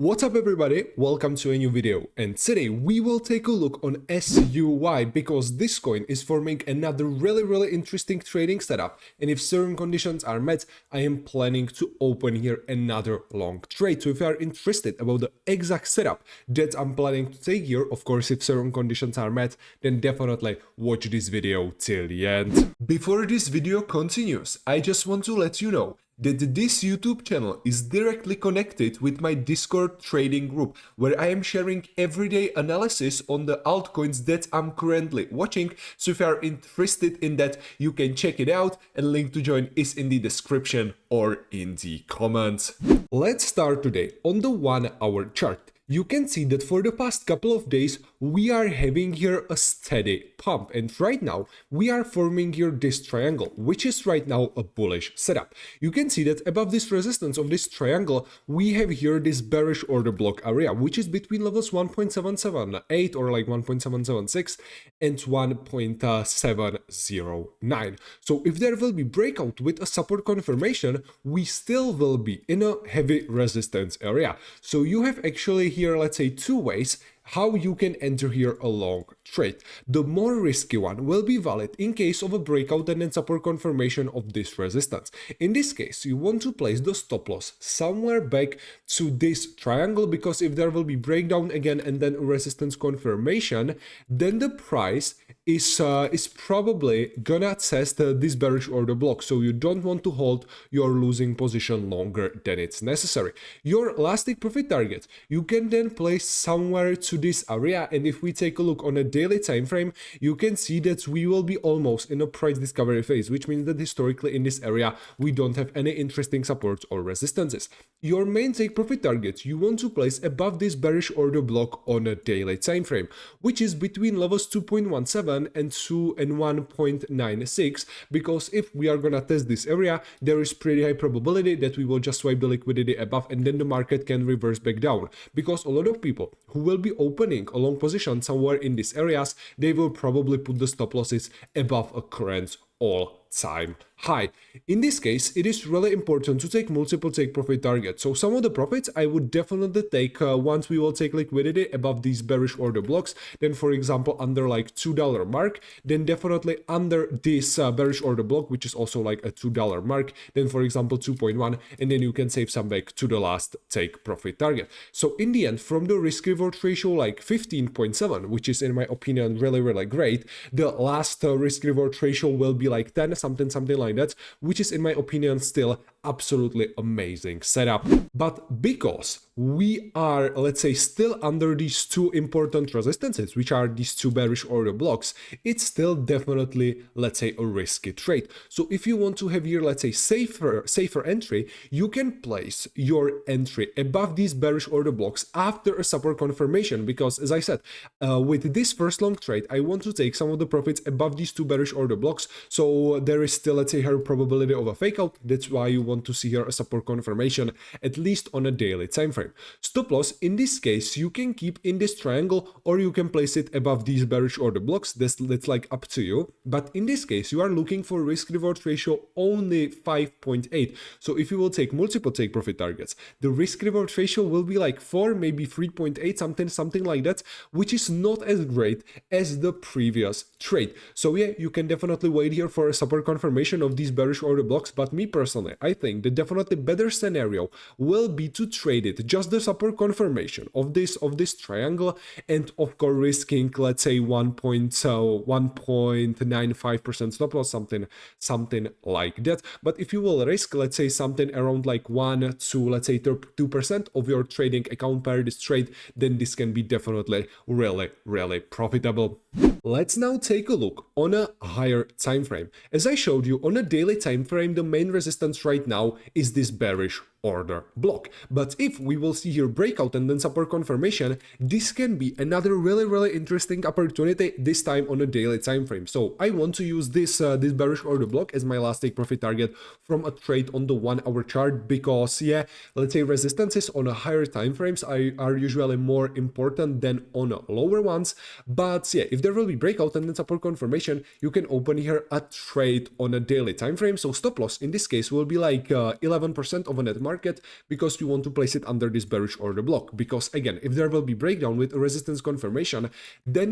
What's up everybody, welcome to a new video, and today we will take a look on SUI because this coin is forming another really interesting trading setup, and if certain conditions are met, I am planning to open here another long trade. So if you are interested about the exact setup that I'm planning to take here, of course if certain conditions are met, then definitely watch this video till the end. Before this video continues, I just want to let you know that this YouTube channel is directly connected with my Discord trading group, where I am sharing everyday analysis on the altcoins that I'm currently watching. So if you are interested in that, you can check it out, and link to join is in the description or in the comments. Let's start today on the 1 hour chart. You can see that for the past couple of days, we are having here a steady pump, and right now we are forming here this triangle, which is right now a bullish setup. You can see that above this resistance of this triangle, we have here this bearish order block area, which is between levels 1.778 or like 1.776 and 1.709. So if there will be breakout with a support confirmation, we still will be in a heavy resistance area. So you have actually here, let's say, two ways how you can enter here a long trade. The more risky one will be valid in case of a breakout and then support confirmation of this resistance. In this case, you want to place the stop loss somewhere back to this triangle, because if there will be breakdown again and then resistance confirmation, then the price is probably gonna test this bearish order block. So you don't want to hold your losing position longer than it's necessary. Your last take profit target you can then place somewhere to this area, and if we take a look on a daily time frame, you can see that we will be almost in a price discovery phase, which means that historically in this area we don't have any interesting supports or resistances. Your main take profit target you want to place above this bearish order block on a daily time frame, which is between levels 2.17 and 2 and 1.96, because if we are gonna test this area, there is pretty high probability that we will just swipe the liquidity above, and then the market can reverse back down, because a lot of people who will be opening a long position somewhere in these areas, they will probably put the stop losses above a current all-time high. In this case, it is really important to take multiple take profit targets. So some of the profits I would definitely take once we will take liquidity above these bearish order blocks. Then for example, under like $2 mark, then definitely under this bearish order block, which is also like a $2 mark, then for example 2.1, and then you can save some back to the last take profit target. So in the end, from the risk reward ratio like 15.7, which is in my opinion really great, the last risk reward ratio will be like 10, something like that, which is in my opinion still absolutely amazing setup. But because we are, let's say, still under these two important resistances, which are these two bearish order blocks, it's still definitely, let's say, a risky trade. So if you want to have here, let's say, safer entry, you can place your entry above these bearish order blocks after a support confirmation, because as I said, with this first long trade, I want to take some of the profits above these two bearish order blocks. So there is still, let's say, a probability of a fake out. That's why you want to see here a support confirmation, at least on a daily time frame. Stop loss, in this case, you can keep in this triangle, or you can place it above these bearish order blocks. That's like up to you. But in this case, you are looking for risk reward ratio only 5.8. So if you will take multiple take profit targets, the risk reward ratio will be like 4, maybe 3.8, something like that, which is not as great as the previous trade. So yeah, you can definitely wait here for a support confirmation of these bearish order blocks, but me personally, I think the definitely better scenario will be to trade it just the support confirmation of this triangle, and of course risking, let's say, 1.95% stop loss, something like that. But if you will risk, let's say, something around like 1 to, let's say, 2% of your trading account per this trade, then this can be definitely really profitable. Let's now take a look on a higher time frame. As I showed you, on a daily time frame, the main resistance right now is this bearish order block. But if we will see here breakout and then support confirmation, this can be another really interesting opportunity, this time on a daily time frame. So I want to use this bearish order block as my last take profit target from a trade on the 1 hour chart, because yeah, let's say resistances on a higher time frames are usually more important than on lower ones. But yeah, if there will be breakout and then support confirmation, you can open here a trade on a daily time frame. So stop loss in this case will be like 11% of a net market, because you want to place it under this bearish order block. Because again, if there will be breakdown with a resistance confirmation, then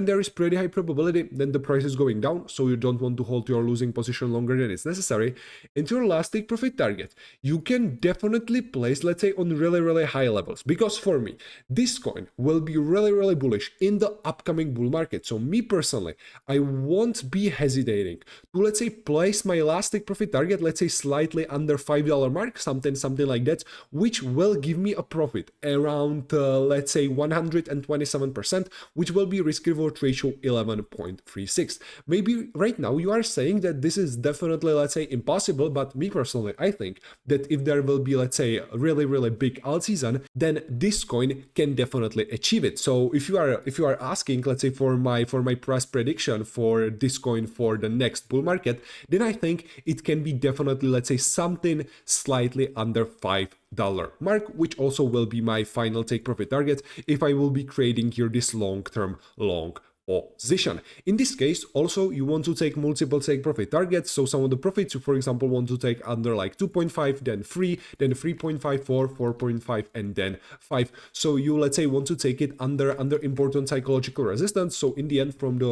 there is pretty high probability then the price is going down, so you don't want to hold your losing position longer than it's necessary. Into your last take profit target, you can definitely place, let's say, on really high levels, because for me this coin will be really bullish in the upcoming bull market. So me personally, I won't be hesitating to, let's say, place my last take profit target, let's say slightly under $5 mark, something like that, which will give me a profit around let's say 127%, which will be risk reward ratio 11.36. Maybe right now you are saying that this is definitely, let's say, impossible, but me personally, I think that if there will be, let's say, a really big alt season, then this coin can definitely achieve it. So if you are asking, let's say, for my price prediction for this coin for the next bull market, then I think it can be definitely, let's say, something slightly under $5 mark, which also will be my final take profit target if I will be creating here this long-term long position. In this case, also you want to take multiple take profit targets. So some of the profits you, for example, want to take under like 2.5, then 3, then 3.5, 4, 4.5, and then 5. So you, let's say, want to take it under important psychological resistance. So in the end, from the,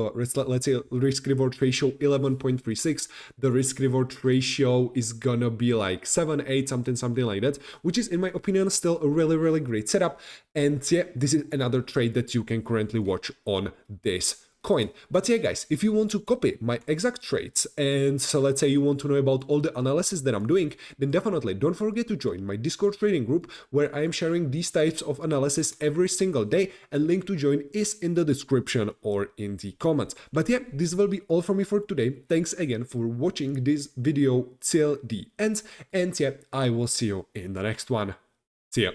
let's say, risk reward ratio 11.36, the risk reward ratio is gonna be like 7, 8, something like that, which is, in my opinion, still a really great setup. And yeah, this is another trade that you can currently watch on this coin. But yeah, guys, if you want to copy my exact trades, and so let's say you want to know about all the analysis that I'm doing, then definitely don't forget to join my Discord trading group, where I am sharing these types of analysis every single day, and link to join is in the description or in the comments. But yeah, this will be all from me for today. Thanks again for watching this video till the end, and yeah, I will see you in the next one. See ya.